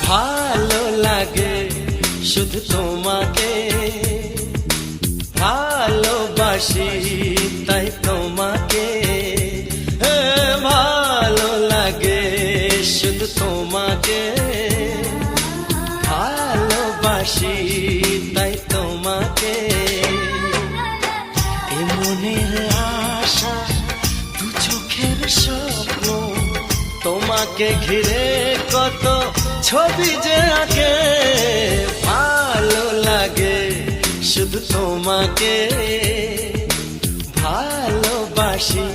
ভালো লাগে শুধু তোমাকে, ভালোবাসি তাই তোমাকে। ভালো লাগে শুধু তোমাকে, ভালোবাসি তাই তোমাকে। এ মনের আশা দু চোখের স্বপ্ন, তোমাকে ঘিরে কত ছবি যে আঁকে। ভালো লাগে শুধু তোমাকে, ভালোবাসি